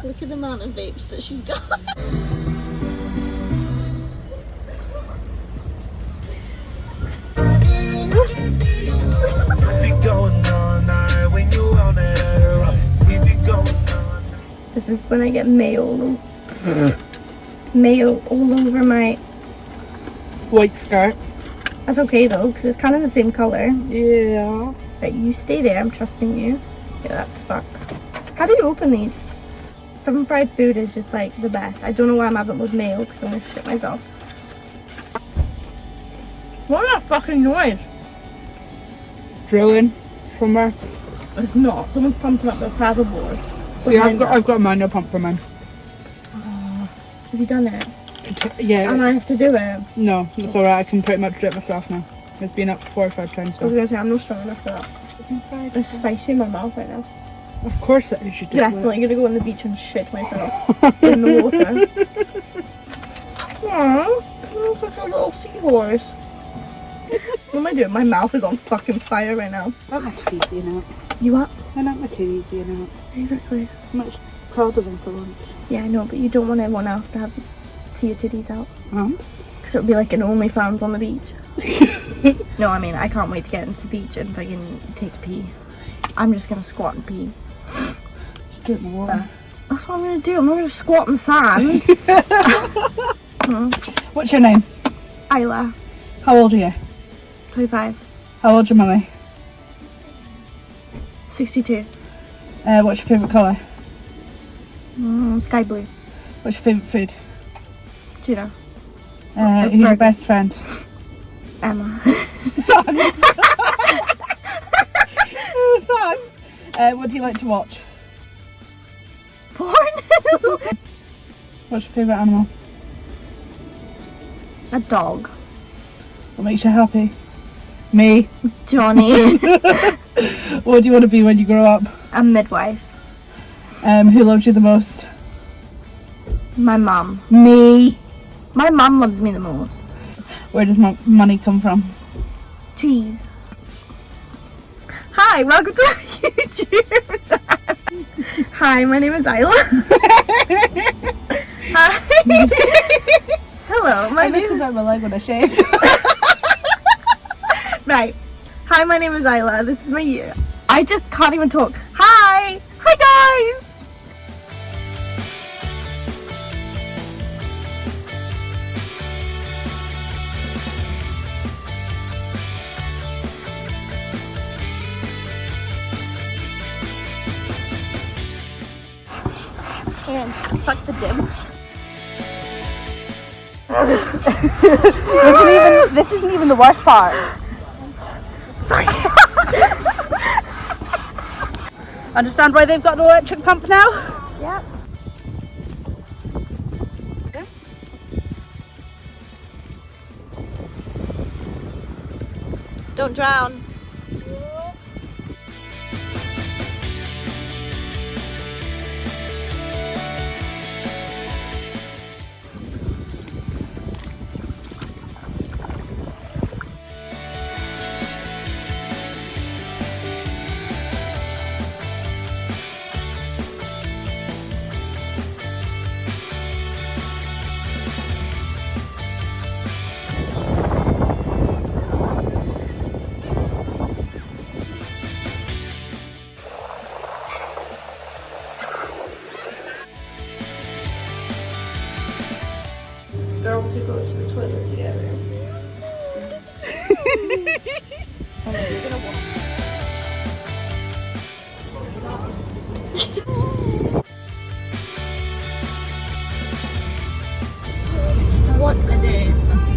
Look at the amount of vapes that she's got. This is when I get mayo all over my white skirt. That's okay though, because it's kind of the same colour. Yeah. Right, you stay there, I'm trusting you. Get that to fuck. How do you open these? Some fried food is just like the best. I don't know why I'm having it with mayo, because I'm going to shit myself. What is that fucking noise? Drilling from her. It's not. Someone's pumping up their paddleboard. See, I've got a manual pump for mine. Oh, have you done it? Yeah. And I have to do it? No, it's alright. I can pretty much do it myself now. It's been up 4 or 5 times I was now. going to say, I'm not strong enough for that. It's spicy in my mouth right now. Of course it is. You do. Definitely going to go on the beach and shit myself in the water. Aww, I'm such a little seahorse. What am I doing? My mouth is on fucking fire right now. I like my titties being out. You what? I like my titties being out. Exactly. I'm not proud of them for once. Yeah, I know, but you don't want everyone else to see your titties out. And? So it'd be like an OnlyFans on the beach. No, I mean, I can't wait to get into the beach and fucking take a pee. I'm just gonna squat and pee. Just do it in the water. That's what I'm gonna do. I'm not gonna squat in the sand. What's your name? Isla. How old are you? 25. How old's your mummy? 62. What's your favourite colour? Sky blue. What's your favourite food? Tuna. Who's your best friend? Emma. Thanks. Thanks. What do you like to watch? Porn. What's your favourite animal? A dog. What makes you happy? Me. Johnny. What do you want to be when you grow up? A midwife. Who loves you the most? My mum. Me. My mum loves me the most. Where does money come from? Cheese. Hi, welcome to YouTube. Hi, my name is Isla. Hi. Hello, my I name missed is... about my leg when I shaved. Right. Hi, my name is Isla. This is my year. I just can't even talk. Hi. Hi, guys. And fuck the gym. This isn't even the worst part. Understand why they've got an electric pump now? Yep. Don't drown. Girls who go to the toilet together. And then you're gonna walk. What a day.